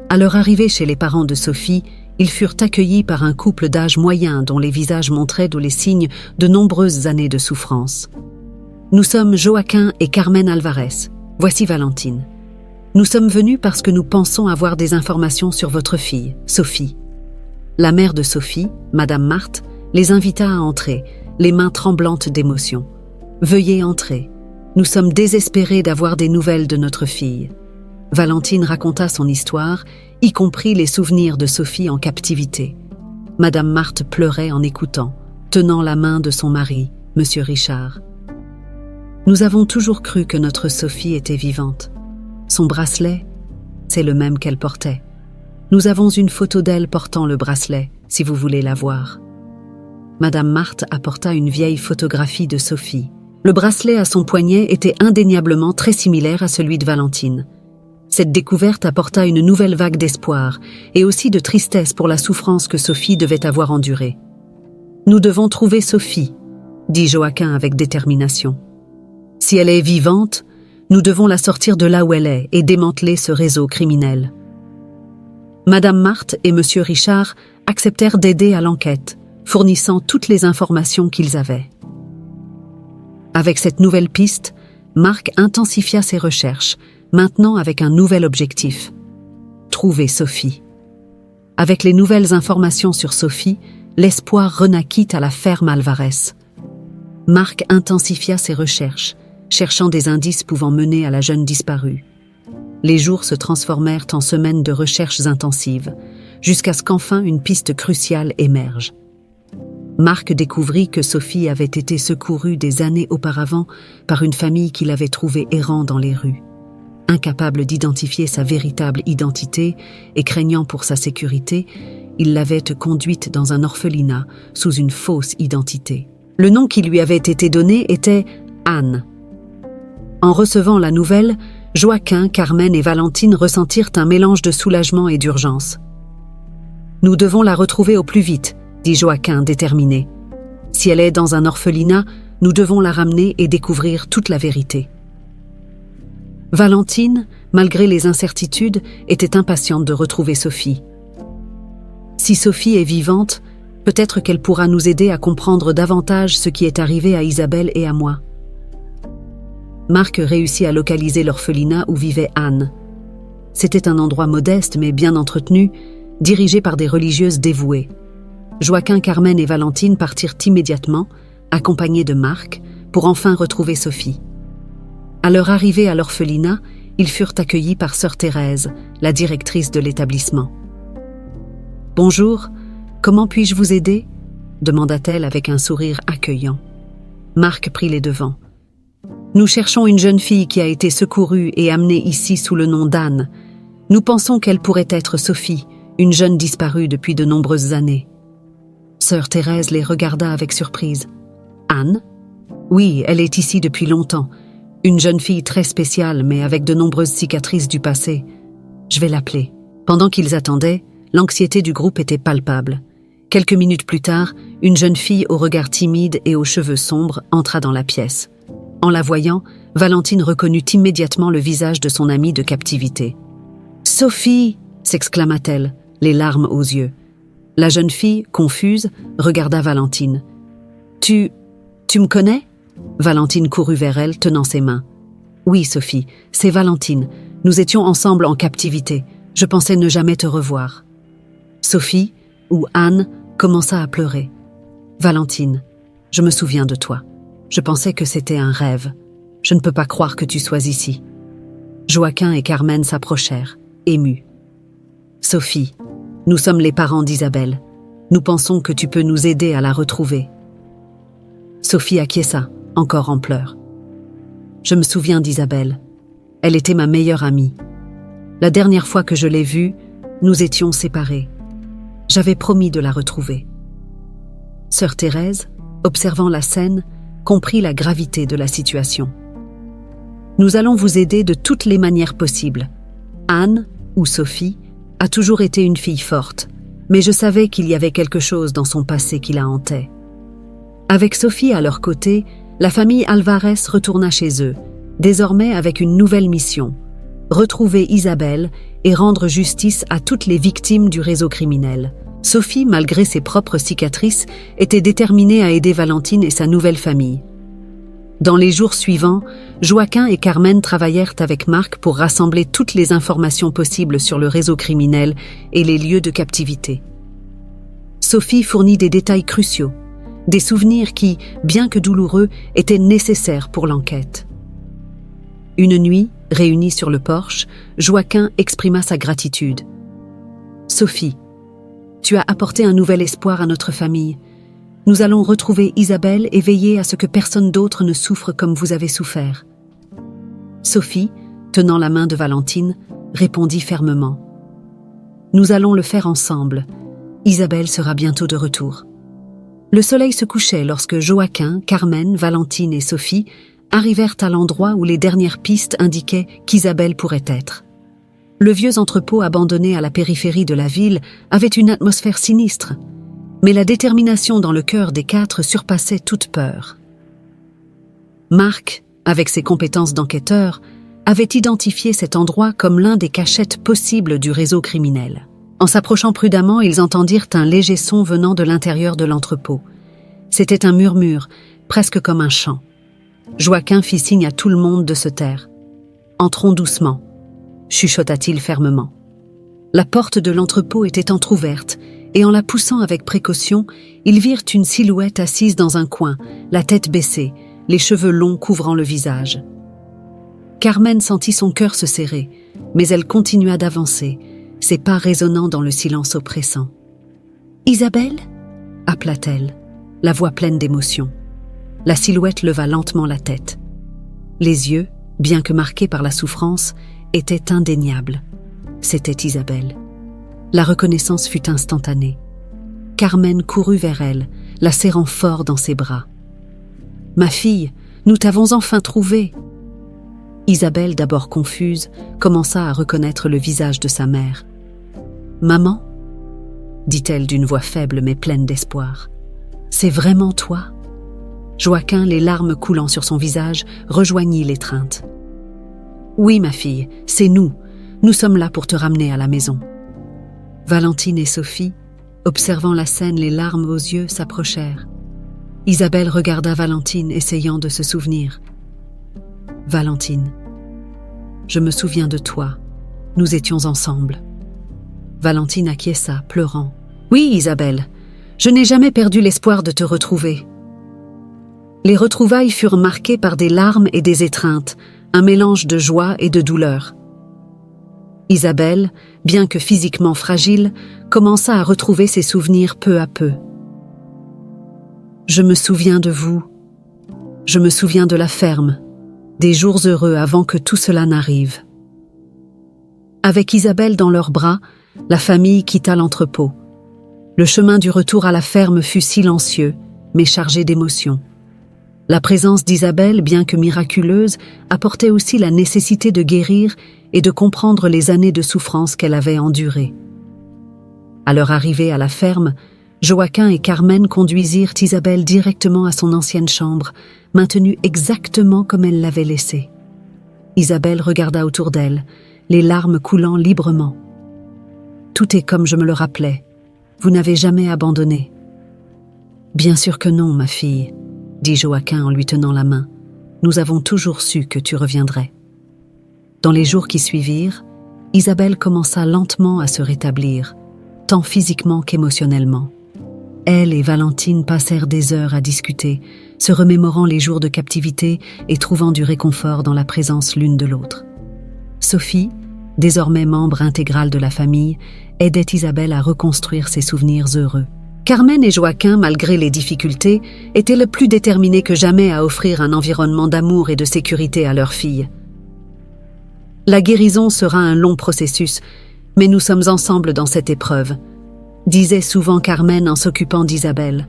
À leur arrivée chez les parents de Sophie, ils furent accueillis par un couple d'âge moyen dont les visages montraient les signes de nombreuses années de souffrance. « Nous sommes Joaquin et Carmen Alvarez. Voici Valentine. Nous sommes venus parce que nous pensons avoir des informations sur votre fille, Sophie. » La mère de Sophie, Madame Marthe, les invita à entrer, les mains tremblantes d'émotion. « Veuillez entrer. Nous sommes désespérés d'avoir des nouvelles de notre fille. » Valentine raconta son histoire, y compris les souvenirs de Sophie en captivité. Madame Marthe pleurait en écoutant, tenant la main de son mari, Monsieur Richard. « Nous avons toujours cru que notre Sophie était vivante. Son bracelet, c'est le même qu'elle portait. Nous avons une photo d'elle portant le bracelet, si vous voulez la voir. » Madame Marthe apporta une vieille photographie de Sophie. Le bracelet à son poignet était indéniablement très similaire à celui de Valentine. Cette découverte apporta une nouvelle vague d'espoir et aussi de tristesse pour la souffrance que Sophie devait avoir endurée. « Nous devons trouver Sophie », dit Joaquin avec détermination. « Si elle est vivante, nous devons la sortir de là où elle est et démanteler ce réseau criminel. » Madame Marthe et Monsieur Richard acceptèrent d'aider à l'enquête, fournissant toutes les informations qu'ils avaient. Avec cette nouvelle piste, Marc intensifia ses recherches, maintenant avec un nouvel objectif: trouver Sophie. Avec les nouvelles informations sur Sophie, l'espoir renaquit à la ferme Alvarez. Marc intensifia ses recherches, cherchant des indices pouvant mener à la jeune disparue. Les jours se transformèrent en semaines de recherches intensives, jusqu'à ce qu'enfin une piste cruciale émerge. Marc découvrit que Sophie avait été secourue des années auparavant par une famille qu'il avait trouvée errant dans les rues. Incapable d'identifier sa véritable identité et craignant pour sa sécurité, il l'avait conduite dans un orphelinat sous une fausse identité. Le nom qui lui avait été donné était Anne. En recevant la nouvelle, Joaquin, Carmen et Valentine ressentirent un mélange de soulagement et d'urgence. « Nous devons la retrouver au plus vite », dit Joaquin déterminé. « Si elle est dans un orphelinat, nous devons la ramener et découvrir toute la vérité. » Valentine, malgré les incertitudes, était impatiente de retrouver Sophie. « Si Sophie est vivante, peut-être qu'elle pourra nous aider à comprendre davantage ce qui est arrivé à Isabelle et à moi. » Marc réussit à localiser l'orphelinat où vivait Anne. C'était un endroit modeste mais bien entretenu, dirigé par des religieuses dévouées. Joaquin, Carmen et Valentine partirent immédiatement, accompagnés de Marc, pour enfin retrouver Sophie. À leur arrivée à l'orphelinat, ils furent accueillis par sœur Thérèse, la directrice de l'établissement. « Bonjour, comment puis-je vous aider ?» demanda-t-elle avec un sourire accueillant. Marc prit les devants. « Nous cherchons une jeune fille qui a été secourue et amenée ici sous le nom d'Anne. Nous pensons qu'elle pourrait être Sophie, une jeune disparue depuis de nombreuses années. » Sœur Thérèse les regarda avec surprise. « Anne ? Oui, elle est ici depuis longtemps. Une jeune fille très spéciale, mais avec de nombreuses cicatrices du passé. Je vais l'appeler. » Pendant qu'ils attendaient, l'anxiété du groupe était palpable. Quelques minutes plus tard, une jeune fille au regard timide et aux cheveux sombres entra dans la pièce. En la voyant, Valentine reconnut immédiatement le visage de son amie de captivité. « Sophie !» s'exclama-t-elle, les larmes aux yeux. La jeune fille, confuse, regarda Valentine. « Tu me connais ?» Valentine courut vers elle, tenant ses mains. « Oui, Sophie, c'est Valentine. Nous étions ensemble en captivité. Je pensais ne jamais te revoir. » Sophie, ou Anne, commença à pleurer. « Valentine, je me souviens de toi. Je pensais que c'était un rêve. Je ne peux pas croire que tu sois ici. » Joaquin et Carmen s'approchèrent, émus. « Sophie, nous sommes les parents d'Isabelle. Nous pensons que tu peux nous aider à la retrouver. » Sophie acquiesça, encore en pleurs. « Je me souviens d'Isabelle. Elle était ma meilleure amie. La dernière fois que je l'ai vue, nous étions séparés. J'avais promis de la retrouver. » Sœur Thérèse, observant la scène, comprit la gravité de la situation. « Nous allons vous aider de toutes les manières possibles. Anne, ou Sophie, a toujours été une fille forte, mais je savais qu'il y avait quelque chose dans son passé qui la hantait. » Avec Sophie à leur côté, la famille Alvarez retourna chez eux, désormais avec une nouvelle mission: retrouver Isabelle et rendre justice à toutes les victimes du réseau criminel. Sophie, malgré ses propres cicatrices, était déterminée à aider Valentine et sa nouvelle famille. Dans les jours suivants, Joaquin et Carmen travaillèrent avec Marc pour rassembler toutes les informations possibles sur le réseau criminel et les lieux de captivité. Sophie fournit des détails cruciaux, des souvenirs qui, bien que douloureux, étaient nécessaires pour l'enquête. Une nuit, réunis sur le porche, Joaquin exprima sa gratitude. « Sophie, tu as apporté un nouvel espoir à notre famille. Nous allons retrouver Isabelle et veiller à ce que personne d'autre ne souffre comme vous avez souffert. » Sophie, tenant la main de Valentine, répondit fermement. « Nous allons le faire ensemble. Isabelle sera bientôt de retour. » Le soleil se couchait lorsque Joaquin, Carmen, Valentine et Sophie arrivèrent à l'endroit où les dernières pistes indiquaient qu'Isabelle pourrait être. Le vieux entrepôt abandonné à la périphérie de la ville avait une atmosphère sinistre, mais la détermination dans le cœur des quatre surpassait toute peur. Marc, avec ses compétences d'enquêteur, avait identifié cet endroit comme l'un des cachettes possibles du réseau criminel. En s'approchant prudemment, ils entendirent un léger son venant de l'intérieur de l'entrepôt. C'était un murmure, presque comme un chant. Joaquin fit signe à tout le monde de se taire. « Entrons doucement », chuchota-t-il fermement. La porte de l'entrepôt était entr'ouverte, et en la poussant avec précaution, ils virent une silhouette assise dans un coin, la tête baissée, les cheveux longs couvrant le visage. Carmen sentit son cœur se serrer, mais elle continua d'avancer, ses pas résonnant dans le silence oppressant. « Isabelle » appela-t-elle, la voix pleine d'émotion. La silhouette leva lentement la tête. Les yeux, bien que marqués par la souffrance, étaient indéniables. C'était Isabelle. La reconnaissance fut instantanée. Carmen courut vers elle, la serrant fort dans ses bras. « Ma fille, nous t'avons enfin trouvée !» Isabelle, d'abord confuse, commença à reconnaître le visage de sa mère. « Maman ?» dit-elle d'une voix faible mais pleine d'espoir. « C'est vraiment toi ?» Joaquin, les larmes coulant sur son visage, rejoignit l'étreinte. « Oui, ma fille, c'est nous. Nous sommes là pour te ramener à la maison. » Valentine et Sophie, observant la scène, les larmes aux yeux, s'approchèrent. Isabelle regarda Valentine, essayant de se souvenir. « Valentine, je me souviens de toi. Nous étions ensemble. » Valentine acquiesça, pleurant. « Oui, Isabelle, je n'ai jamais perdu l'espoir de te retrouver. » Les retrouvailles furent marquées par des larmes et des étreintes, un mélange de joie et de douleur. Isabelle, bien que physiquement fragile, commença à retrouver ses souvenirs peu à peu. « Je me souviens de vous. Je me souviens de la ferme, des jours heureux avant que tout cela n'arrive. » Avec Isabelle dans leurs bras, la famille quitta l'entrepôt. Le chemin du retour à la ferme fut silencieux, mais chargé d'émotions. La présence d'Isabelle, bien que miraculeuse, apportait aussi la nécessité de guérir et de comprendre les années de souffrance qu'elle avait endurées. À leur arrivée à la ferme, Joaquin et Carmen conduisirent Isabelle directement à son ancienne chambre, maintenue exactement comme elle l'avait laissée. Isabelle regarda autour d'elle, les larmes coulant librement. « Tout est comme je me le rappelais. Vous n'avez jamais abandonné. »« Bien sûr que non, ma fille, » dit Joaquin en lui tenant la main. « Nous avons toujours su que tu reviendrais. » Dans les jours qui suivirent, Isabelle commença lentement à se rétablir, tant physiquement qu'émotionnellement. Elle et Valentine passèrent des heures à discuter, se remémorant les jours de captivité et trouvant du réconfort dans la présence l'une de l'autre. Sophie, désormais membre intégral de la famille, aidait Isabelle à reconstruire ses souvenirs heureux. Carmen et Joaquin, malgré les difficultés, étaient le plus déterminés que jamais à offrir un environnement d'amour et de sécurité à leur fille. La guérison sera un long processus, mais nous sommes ensemble dans cette épreuve, disait souvent Carmen en s'occupant d'Isabelle.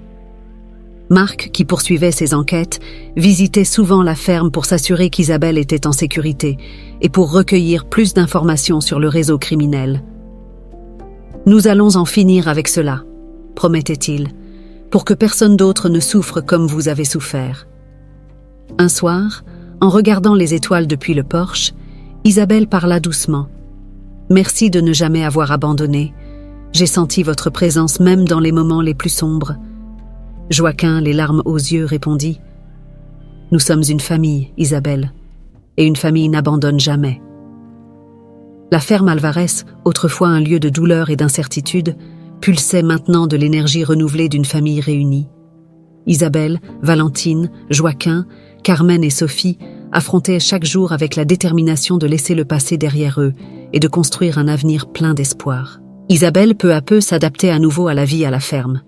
Marc, qui poursuivait ses enquêtes, visitait souvent la ferme pour s'assurer qu'Isabelle était en sécurité et pour recueillir plus d'informations sur le réseau criminel. « Nous allons en finir avec cela, » promettait-il, « pour que personne d'autre ne souffre comme vous avez souffert. » Un soir, en regardant les étoiles depuis le porche, Isabelle parla doucement. « Merci de ne jamais avoir abandonné. J'ai senti votre présence même dans les moments les plus sombres. » Joaquin, les larmes aux yeux, répondit « Nous sommes une famille, Isabelle, et une famille n'abandonne jamais. » La ferme Alvarez, autrefois un lieu de douleur et d'incertitude, pulsait maintenant de l'énergie renouvelée d'une famille réunie. Isabelle, Valentine, Joaquin, Carmen et Sophie affrontaient chaque jour avec la détermination de laisser le passé derrière eux et de construire un avenir plein d'espoir. Isabelle, peu à peu, s'adaptait à nouveau à la vie à la ferme.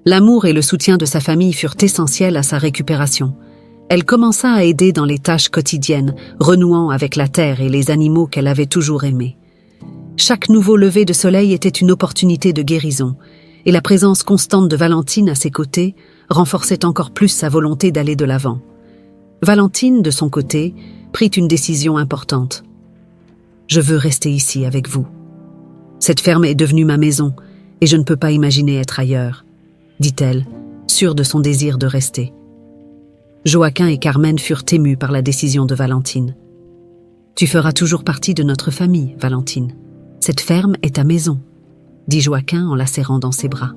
L'amour et le soutien de sa famille furent essentiels à sa récupération. Elle commença à aider dans les tâches quotidiennes, renouant avec la terre et les animaux qu'elle avait toujours aimés. Chaque nouveau lever de soleil était une opportunité de guérison, et la présence constante de Valentine à ses côtés renforçait encore plus sa volonté d'aller de l'avant. Valentine, de son côté, prit une décision importante. « Je veux rester ici avec vous. Cette ferme est devenue ma maison et je ne peux pas imaginer être ailleurs, » dit-elle, sûre de son désir de rester. Joaquin et Carmen furent émus par la décision de Valentine. « Tu feras toujours partie de notre famille, Valentine. Cette ferme est ta maison, » dit Joaquin en la serrant dans ses bras.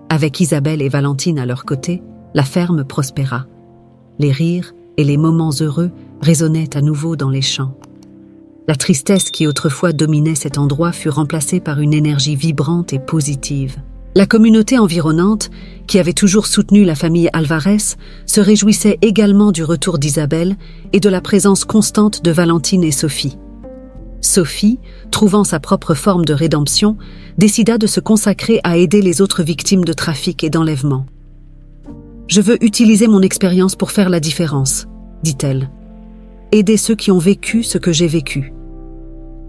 Avec Isabelle et Valentine à leur côté, la ferme prospéra. Les rires et les moments heureux résonnaient à nouveau dans les champs. La tristesse qui autrefois dominait cet endroit fut remplacée par une énergie vibrante et positive. La communauté environnante, qui avait toujours soutenu la famille Alvarez, se réjouissait également du retour d'Isabelle et de la présence constante de Valentine et Sophie. Sophie, trouvant sa propre forme de rédemption, décida de se consacrer à aider les autres victimes de trafic et d'enlèvement. « Je veux utiliser mon expérience pour faire la différence, » dit-elle. « Aider ceux qui ont vécu ce que j'ai vécu. »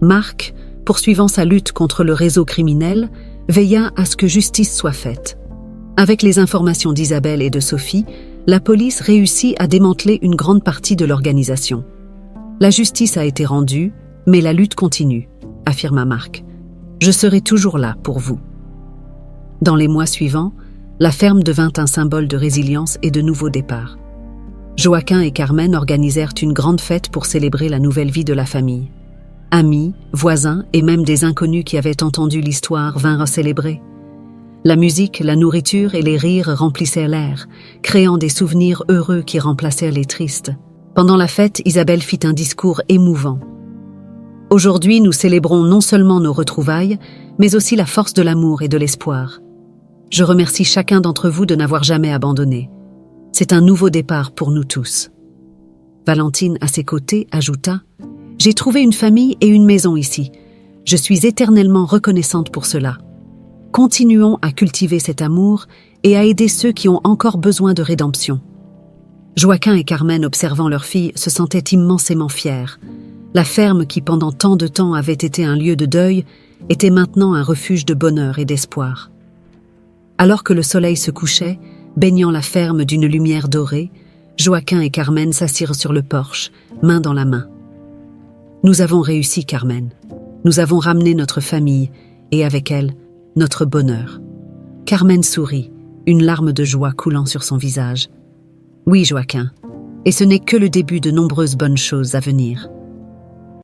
Marc, poursuivant sa lutte contre le réseau criminel, veilla à ce que justice soit faite. Avec les informations d'Isabelle et de Sophie, la police réussit à démanteler une grande partie de l'organisation. La justice a été rendue, mais la lutte continue, affirma Marc. Je serai toujours là pour vous. Dans les mois suivants, la ferme devint un symbole de résilience et de nouveaux départs. Joaquin et Carmen organisèrent une grande fête pour célébrer la nouvelle vie de la famille. Amis, voisins et même des inconnus qui avaient entendu l'histoire vinrent célébrer. La musique, la nourriture et les rires remplissaient l'air, créant des souvenirs heureux qui remplacèrent les tristes. Pendant la fête, Isabelle fit un discours émouvant. « Aujourd'hui, nous célébrons non seulement nos retrouvailles, mais aussi la force de l'amour et de l'espoir. Je remercie chacun d'entre vous de n'avoir jamais abandonné. C'est un nouveau départ pour nous tous. » Valentine, à ses côtés, ajouta « J'ai trouvé une famille et une maison ici. Je suis éternellement reconnaissante pour cela. Continuons à cultiver cet amour et à aider ceux qui ont encore besoin de rédemption. » Joaquin et Carmen, observant leur fille, se sentaient immensément fiers. La ferme qui, pendant tant de temps, avait été un lieu de deuil, était maintenant un refuge de bonheur et d'espoir. Alors que le soleil se couchait, baignant la ferme d'une lumière dorée, Joaquin et Carmen s'assirent sur le porche, main dans la main. « Nous avons réussi, Carmen. Nous avons ramené notre famille, et avec elle, notre bonheur. » Carmen sourit, une larme de joie coulant sur son visage. « Oui, Joaquin, et ce n'est que le début de nombreuses bonnes choses à venir. »